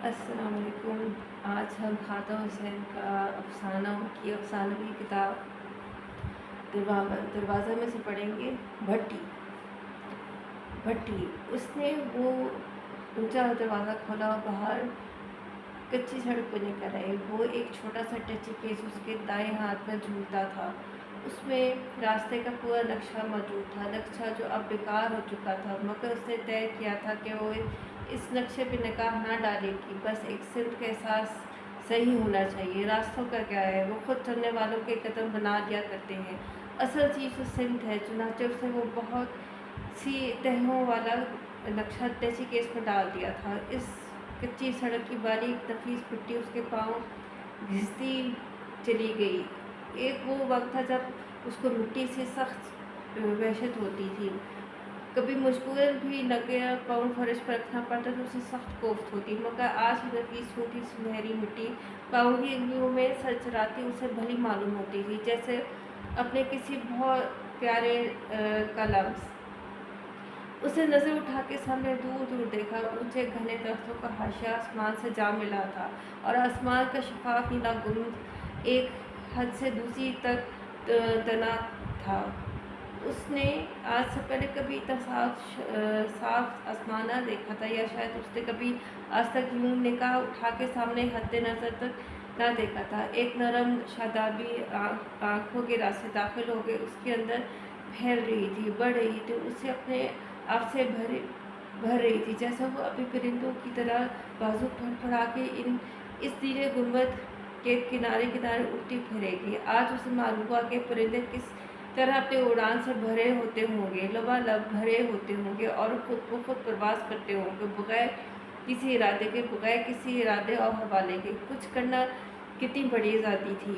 अस्सलाम वालेकुम। आज हम खाता हुसैन का अफ़साना की अफ़साना की किताब दरवाज़ा में से पढ़ेंगे। भट्टी भट्टी उसने वो ऊंचा दरवाज़ा खोला और बाहर कच्ची सड़क पर निकल आए। वो एक छोटा सा टची केस उसके दाएं हाथ में झूलता था। उसमें रास्ते का पूरा नक्शा मौजूद था, नक्शा जो अब बेकार हो चुका था, मगर उसने तय किया था कि वो इस नक्शे पे निगाह ना डालेगी। बस एक सिमत का एहसास सही होना चाहिए। रास्तों का क्या है, वो खुद चलने वालों के कदम बना दिया करते हैं। असल चीज़ तो सिमत है। चुनाचे उसने वो बहुत सी तहों वाला नक्शा टची केस में डाल दिया था। इस कच्ची सड़क की बारीक नफीस मिट्टी उसके पाँव घिसती चली गई। एक वो वक्त था जब उसको मिट्टी से सख्त वहशत होती थी। कभी मजबूरन भी लगे पाँव फर्श पर रखना पड़ता तो उसे सख्त कोफ्त होती, मगर आज की नफीस सूखी सुनहरी मिट्टी पाँव की अंगुलियों में सरसराती उसे भली मालूम होती थी, जैसे अपने किसी बहुत प्यारे का लम्स। उसे नज़र उठा के सामने दूर दूर देखा। ऊंचे घने दरख्तों का हाशिया आसमान से जा मिला था और आसमान का शफाफ नीला गुंबद एक हद से दूसरी तक तना था। उसने आज से पहले कभी इतना साफ आसमान ना देखा था, या शायद उसने कभी आज तक यूं निगाह उठा के सामने हद नज़र तक ना देखा था। एक नरम शादाबी आँखों के रास्ते दाखिल हो गए, उसके अंदर फैल रही थी, बढ़ रही थी, उसे अपने आप से भर रही थी, जैसा वो अभी परिंदों की तरह बाजू फड़फड़ा के इस नीले गुंबद के किनारे किनारे उड़ती फिरेगी। आज उसे मालूम हुआ कि परिंदे किस तरह अपने उड़ान से भरे होते होंगे, लबालब भरे होते होंगे और खुद ब खुद प्रवास करते होंगे, बगैर किसी इरादे के, बगैर किसी इरादे और हवाले के। कुछ करना कितनी बड़ी आज़ादी थी।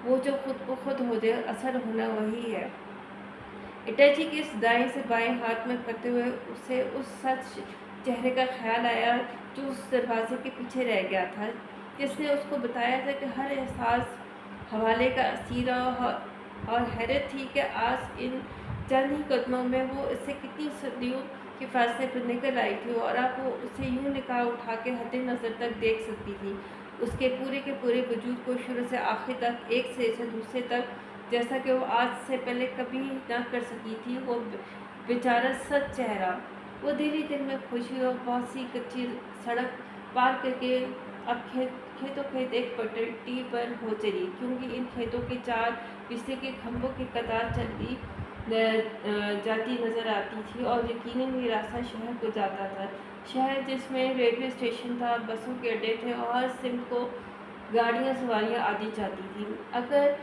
वो जो खुद ब खुद हो जाए, असल होना वही है। इटैची के इस दाएं से बाएं हाथ में करते हुए उसे उस सच चेहरे का ख्याल आया जो उस दरवाजे के पीछे रह गया था, जिसने उसको बताया था कि हर एहसास हवाले का असीरा और हैरत थी कि आज इन चंद ही कदमों में वो इससे कितनी सदियों के फासले पर निकल आई थी, और अब वो उसे यूं निकाह उठा के हद नज़र तक देख सकती थी। उसके पूरे के पूरे वजूद को शुरू से आखिर तक, एक से दूसरे तक, जैसा कि वो आज से पहले कभी ना कर सकी थी। वो बेचारा सच चेहरा। वो दिल ही दिल में खुशी और बहुत सी कच्ची सड़क पार करके अब खेतों खेत एक पटड़ी पर हो चली, क्योंकि इन खेतों के चार बिजली के खंभों की कतार चलती जाती नज़र आती थी, और यकीनन ये रास्ता शहर को जाता था। शहर जिसमें रेलवे स्टेशन था, बसों के अड्डे थे और हर सिमत को गाड़ियाँ सवारियाँ आती जाती थी। अगर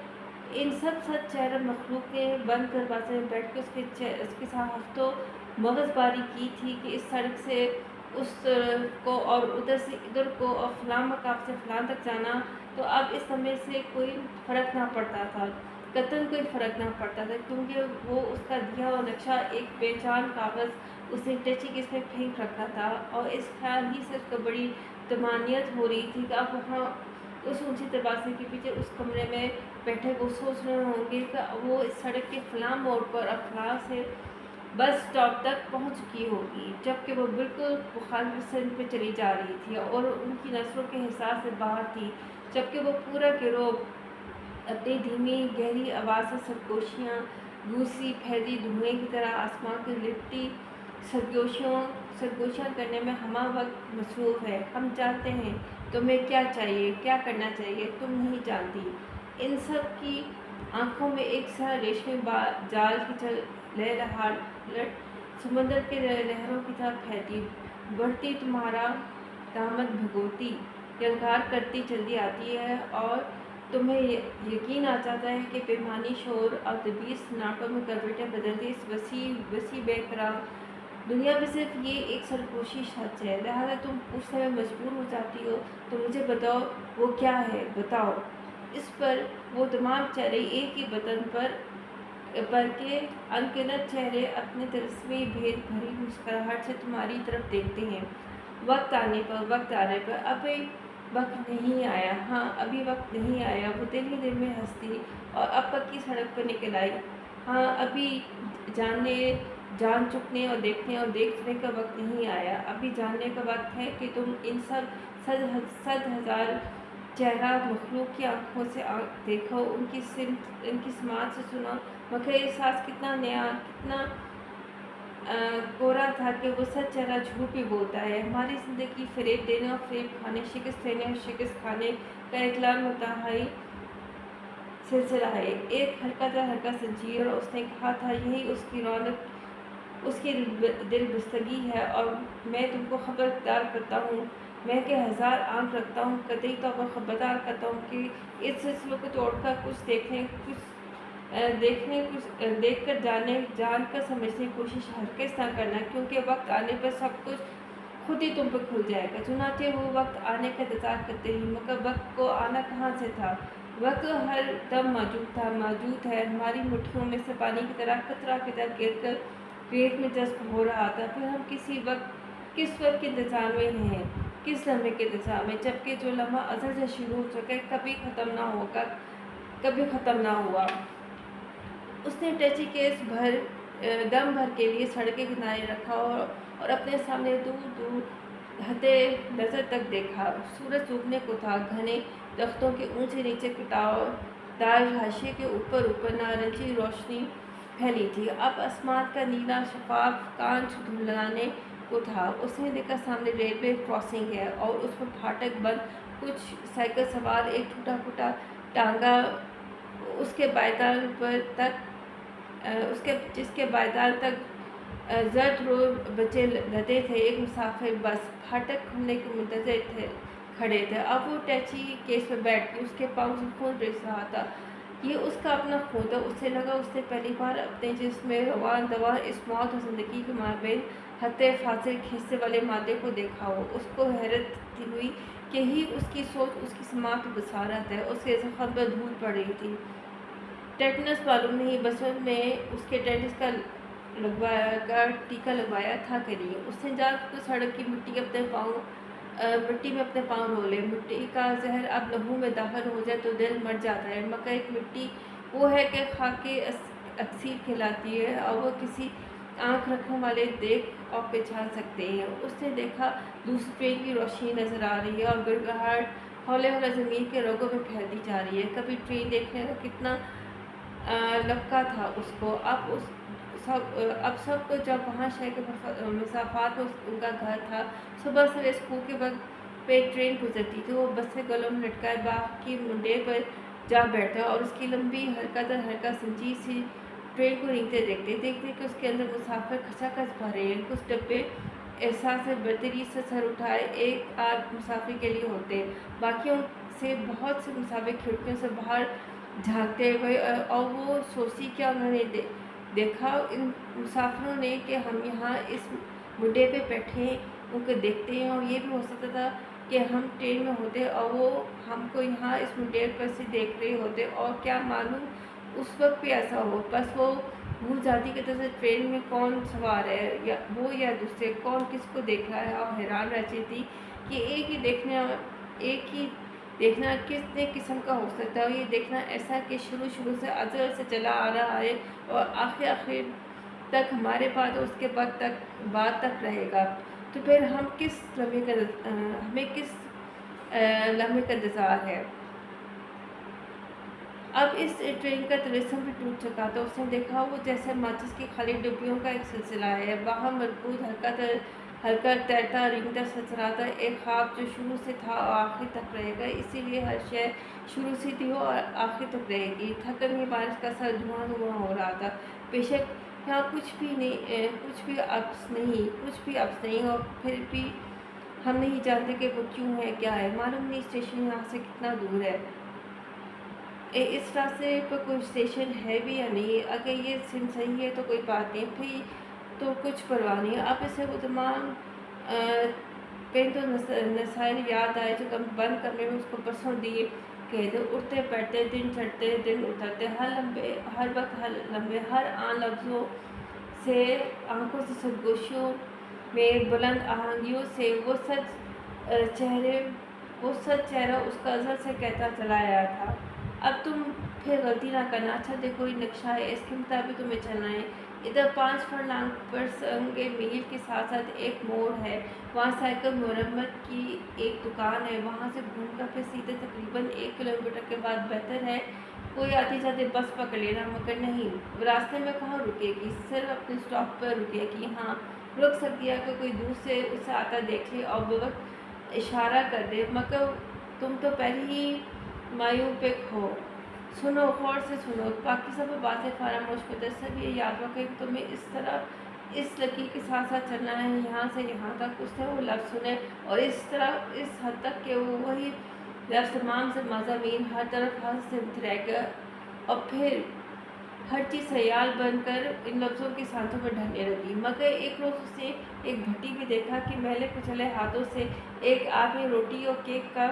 इन सब सच चेहरा मखलूक ने बंद दरवाजे में बैठ के उसके साथ हफ्तों मगजबारी की थी कि इस सड़क से उस को और उधर से इधर को और फलां मकाम से फलां तक जाना, तो अब इस समय से कोई फ़र्क ना पड़ता था, कतई कोई फ़र्क ना पड़ता था, क्योंकि वो उसका दिया हुआ नक्शा एक बेजान कागज़ उसने टची केस में फेंक रखा था। और इस ख्याल ही से उसको बड़ी तमानियत हो रही थी कि अब वहाँ उस ऊंचे दरवाजे के पीछे उस कमरे में बैठे वो सोच रहे होंगे कि वो इस सड़क के फलां मोड़ पर अब फलां से बस स्टॉप तक पहुंच चुकी होगी, जबकि वो बिल्कुल मुखालिफ सिंध पे चली जा रही थी और उनकी नस्लों के हिसाब से बाहर थी, जबकि वो पूरा गिरोह अपनी धीमी गहरी आवाज़ से सरगोशियाँ रूसी फैली धुएं की तरह आसमान की लिपटी सरगोशियाँ करने में हमा वक्त मसरूफ़ है। हम जानते हैं तुम्हें क्या चाहिए, क्या करना चाहिए, तुम नहीं जानती। इन सब की आंखों में एक सा रेशमी जाल की लहराहट समंदर के लहरों की तरह फैलती, बढ़ती, तुम्हारा दामन भगोती, यलगार करती चली आती है, और तुम्हें यकीन आ जाता है कि बेमानी शोर और तबीस नाटों में करवटें बदलती इस वसी बेकरार दुनिया में सिर्फ ये एक सरगोशी सच है। लिहाजा तुम पूछने में मजबूर हो जाती हो, तो मुझे बताओ वो क्या है, बताओ। इस पर वो तमाम चेहरे एक ही बदन पर के अनगिनत चेहरे अपने तिरस्मी भेद भरी मुस्कुराहट से तुम्हारी तरफ देखते हैं। वक्त आने पर अभी वक्त नहीं आया, हाँ अभी वक्त नहीं आया। वो दिल ही दिल में हंसती और अब पक्की सड़क पर निकल आई। हाँ अभी जाने जान चुकने और देखने और देखने का वक्त नहीं आया। अभी जानने का वक्त है कि तुम इन सद हजार चेहरा मखलूक की आँखों से देखो, उनकी समात से सुनो। मगर एहसास कितना नया, कितना कोरा था कि वो सच चेहरा झूठ भी बोलता है। हमारी ज़िंदगी फ़रेब देने और फ़रेब खाने, शिकस्त देने और शिकस्त खाने का एक लामतहाई सिलसिला है। एक हल्का था हल्का संजीर, और उसने कहा था यही उसकी रौनक, उसकी दिल बस्तगी है। और मैं तुमको खबरदार करता हूँ, मैं कि हज़ार आँख रखता हूँ, कतई तो खबरदार करता हूँ कि इस सिलसिले को तोड़कर कुछ देख कर जान कर समझने की कोशिश हरगिज़ ना करना, क्योंकि वक्त आने पर सब कुछ खुद ही तुम पर खुल जाएगा। चुनाचे वो वक्त आने का इंतज़ार करते ही, मगर वक्त को आना कहाँ से था। वक्त हर दम मौजूद है, हमारी मुट्ठियों में से पानी की तरह कतरा कतरा गिर कर रेत में जज्ब हो रहा था। फिर हम किस वक्त के इंतज़ार में हैं, किस लम्हे के इंतज़ार में, जबकि जो लम्हा अज़ल से शुरू हो चुका है कभी ख़त्म ना हुआ। उसने टैची केस दम भर के लिए सड़क के किनारे रखा और अपने सामने दूर दूर हते नज़र तक देखा। सूरज सूखने को था, घने दख्तों के ऊंचे नीचे कटावदार हाशिए के ऊपर नारंगी रोशनी फैली थी। अब आसमान का नीला शफाफ कांच धुंधलाने को था। उसने देखा सामने रेलवे क्रॉसिंग है और उस पर फाटक बंद, कुछ साइकिल सवार एक टूटा फूटा टांगा उसके बायदार पर तक जिसके बायदार तक जर्द रो बच्चे लदे थे। एक मुसाफिर बस फाटक खुलने के मुंतज़िर खड़े थे। अब वो टैची केस पर बैठ के उसके पाँव से खून रिस रहा था। ये उसका अपना खून था। उसे लगा उसने पहली बार अपने जिस्म में रवान दवा इस मौत और ज़िंदगी के माबैन हत्ते फासिल खींचने वाले मादे को देखा हो। उसको हैरत हुई कि ही उसकी सोच उसकी समात बसारत है। उसके ज़ख्म पर धूल पड़ रही थी। टेटनस मालूम नहीं, बचपन में उसके टेटनस का टीका लगवाया था कि नहीं। उसने जाकर सड़क की मिट्टी में अपने पाँव रोले। मिट्टी का जहर अब लहू में दाखिल हो जाए तो दिल मर जाता है, मगर एक मिट्टी वो है कि खाके अक्सीर खिलाती है और वो किसी आँख रखने वाले देख और पहचान सकते हैं। उसने देखा दूसरी ट्रेन की रोशनी नज़र आ रही है और गिड़गिड़ाहट हौले हौले ज़मीन के रगों में फैलती जा रही है। कभी ट्रेन देखने का कितना लपका था उसको। अब सब जब वहाँ शहर के मसाफात में उनका घर था। सुबह सवेरे स्कूल के वक्त पे ट्रेन गुजरती थी। वो बस से गलों में लटकाए बाग की मुंडे पर जा बैठा और उसकी लंबी हल्का संजीर सी ट्रेन को देखते कि उसके अंदर मुसाफिर खचाखच भरे हैं। कुछ डब्बे एहसास बर्तरी से सर उठाए एक आध मुसाफिर के लिए होते, बाकियों से बहुत से मुसाफिर खिड़कियों से बाहर झांकते हुए। और वो सोचती क्या उन्होंने देखा इन मुसाफिरों ने कि हम यहाँ इस मुड्डे पे बैठे उनको देखते हैं, और ये भी हो सकता था कि हम ट्रेन में होते और वो हमको यहाँ इस मुड्डे पर से देख रहे होते, और क्या मालूम उस वक्त भी ऐसा हो। बस वो भूल जाती कि जैसे ट्रेन में कौन सवार है, या वो या दूसरे कौन किसको देख रहा है, और हैरान रहती थी कि एक ही देखना कितने किस्म का हो सकता है। ये देखना ऐसा कि शुरू से अज़ल से चला आ रहा है और आखिर तक हमारे बाद और उसके बाद तक रहेगा। तो फिर हमें किस लम्हे का इंतज़ार है। अब इस ट्रेन का तिलिस्म भी टूट चुका था। उसने देखा वो जैसे माचिस की खाली डिब्बियों का एक सिलसिला है, वहाँ मजबूत हल्का तैरता रिंगता सचराता एक ख्वाब जो शुरू से था और आखिर तक रहेगा। इसीलिए हर शय शुरू से थी और आखिर तक रहेगी। थकन में बारिश का सर धुआं हो रहा था। बेशक यहाँ कुछ भी अब्स नहीं, और फिर भी हम नहीं जानते कि वो क्यों है, क्या है। मालूम नहीं स्टेशन यहाँ से कितना दूर है। इस रास्ते पर कोई स्टेशन है भी या नहीं। अगर ये सिम सही है तो कोई बात नहीं, फिर तो कुछ परवाह नहीं। अब इसे वो तमाम पेन तो नसाइल याद आए जो बंद कमरे में उसको परसों दिए गए थे। उठते बैठते, दिन चढ़ते दिन उतरते, हर वक्त हर लम्बे, हर आन लफ्ज़ों से, आंखों से, सरगोशियों में, बुलंद आहंगियों से वो सच चेहरा उसका अज़ल से कहता चला आया था। अब तुम फिर गलती ना करना। अच्छा देखो ये नक्शा है, इसके मुताबिक तुम्हें चलना है। ادھر 5 فرلانگ پر سنگ میل کے ساتھ ساتھ ایک موڑ ہے، وہاں سائیکل مرمت کی ایک دکان ہے، وہاں سے گھوم کر پھر سیدھے تقریباً 1 کلومیٹر کے بعد بہتر ہے کوئی آتے جاتے بس پکڑ لینا، مگر نہیں، وہ راستے میں کہاں رکے گی، صرف اپنے اسٹاپ پر رکے گی، ہاں رک سکتی ہے کہ کوئی دور سے اسے آتا دیکھ لے اور بوقت اشارہ کر دے، مگر تم تو پہلے ہی مایوپک ہو۔ سنو، غور سے سنو، باقی سب باتیں فراموش کر دو، سب یہ یاد رکھو کہ تمہیں اس طرح اس لکیر کے ساتھ ساتھ چلنا ہے، یہاں سے یہاں تک۔ اس نے وہ لفظ سنے اور اس طرح اس حد تک کہ وہ وہی لفظ تمام سے مضامین ہر طرف ہنس سے رہ گیا اور پھر ہر چیز سیال بن کر ان لفظوں کی سانسوں میں ڈھلنے لگی۔ مگر ایک روز اس نے ایک بھٹی بھی دیکھا کہ میلے کچلے ہاتھوں سے ایک آدمی روٹی اور کیک کا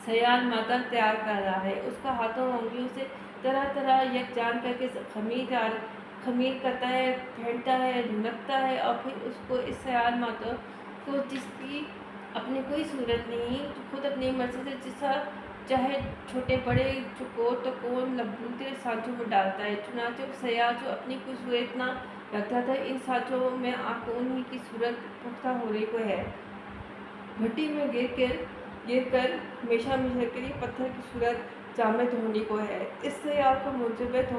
سیال مادہ تیار کر رہا ہے، اس کا ہاتھوں انگلیوں سے طرح طرح یکجان کر کے خمیر کرتا ہے، پھینٹتا ہے، ڈھنکتا ہے اور پھر اس کو اس سیال مادہ کو جس کی اپنی کوئی صورت نہیں، جو خود اپنی مرضی سے جیسا چاہے چھوٹے بڑے چکور تکون لبوتے سانچوں میں ڈالتا ہے۔ چنانچہ وہ سیال جو اپنی کوئی صورت نہ رکھتا تھا، ان سانچوں میں آ کر انہی کی صورت پختہ ہونے کو ہے، بھٹی میں گر کر ہمیشہ ہمیشہ کے لیے پتھر کی صورت جامد ہونے کو ہے۔ اس سیال کو منجمد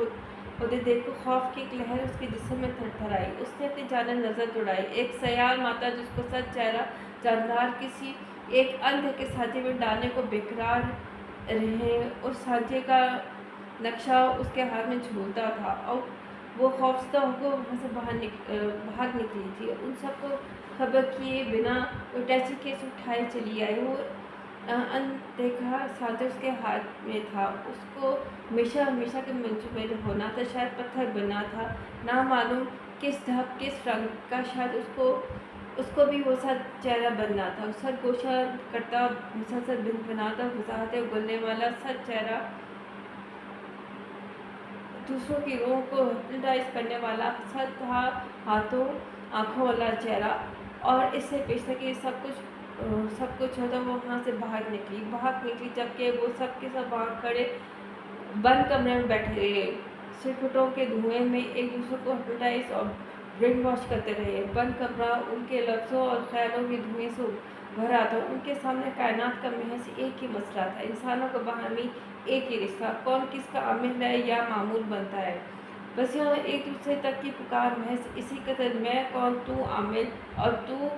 ہوتے دیکھ کر خوف کی ایک لہر اس کے جسم میں تھر تھر آئی۔ اس نے اپنی جانب نظر دوڑائی، ایک سیال مادہ جس کو سچ چہرہ جاندار کسی ایک اندھے کے سانچے میں ڈالنے کو بےقرار رہے، اور سانچے کا نقشہ اس کے ہاتھ میں جھولتا تھا، اور وہ خوفزدہ ہو کر وہاں سے بھاگ نکلی تھی۔ ان سب کو خبر کیے بنا وہ ٹیچی کیس اٹھائے چلی آئی۔ وہ اندیکھا سانچہ اس کے ہاتھ میں تھا، اس کو ہمیشہ ہمیشہ کے منجمد ہونا تھا، شاید پتھر بننا تھا، نامعلوم کس ڈھب کس رنگ کا، شاید اس کو بھی وہ سچ چہرہ بننا تھا، سرگوشہ کرتا مسلسل بناتا وضاحتیں اگلنے والا سچ چہرہ، دوسروں کی روح کو ہپنوٹائز کرنے والا سچ تھا، ہاتھوں آنکھوں والا چہرہ۔ اور اس سے پیشتر کہ سب کچھ ہوتا، وہ وہاں سے بھاگ نکلی، جبکہ وہ سب کے سب وہاں کھڑے بند کمرے میں بیٹھے رہے، سگریٹوں کے دھوئیں میں ایک دوسرے کو ہپنوٹائز اور برین واش کرتے رہے۔ بند کمرہ ان کے لفظوں اور خیالوں کے دھوئیں سے بھرا تھا، ان کے سامنے کائنات کا محض ایک ہی مسئلہ تھا، انسانوں کا باہمی ایک ہی رشتہ، کون کس کا عامل ہے یا معمول بنتا ہے، بس یہاں ایک دوسرے تک کی پکار محض اسی قدر، میں کون تو عامل اور تو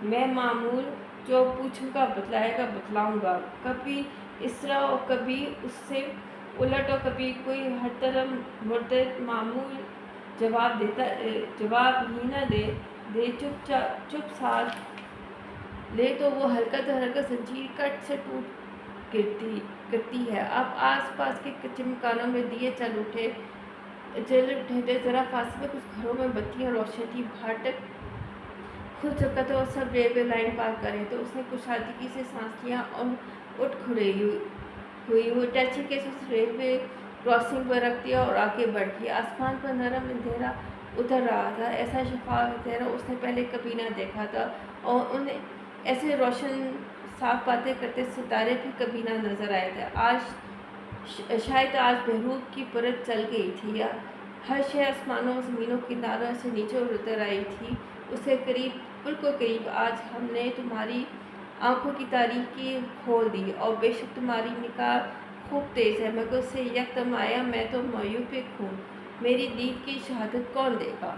میں معمول، جو پوچھوں گا بتلائے گا بتلاؤں گا، کبھی اس طرح اور کبھی اس سے الٹ، اور کبھی کوئی ہر طرح مرتد معمول جواب ہی نہ دے چپ ساتھ لے تو وہ حلقہ در حلقہ زنجیر کٹ سے ٹوٹ گرتی ہے۔ اب آس پاس کے کچے مکانوں میں دیے جل اٹھے تھے، ذرا فاصلے میں کچھ گھروں میں بتیاں روشن تھیں، پھاٹک کھل چکا تھا اور سب ریلوے لائن پار کر رہے تھے۔ اس نے کشادگی سے سانس لیا اور اٹھ کھڑی ہوئی، وہ ٹیچی کیس اس ریلوے کراسنگ پر رکھ دیا اور آگے بڑھ گئی۔ آسمان پر نرم اندھیرا اتر رہا تھا، ایسا شفاف اندھیرا اس نے پہلے کبھی نہ دیکھا تھا، اور انہیں ایسے روشن صاف باتیں کرتے ستارے بھی کبھی نہ نظر آئے تھے۔ شاید آج بہروپ کی پرت چل گئی تھی، یا ہر شے آسمانوں اور زمینوں کناروں سے نیچے اتر آئی تھی، اس کے قریب، بالکل قریب۔ آج ہم نے تمہاری آنکھوں کی تاریکی کھول دی، اور بے شک تمہاری نگاہ خوب تیز ہے، مگر اسے یکدم آیا، میں تو مایوپک ہوں، میری دید کی شہادت کون دے گا؟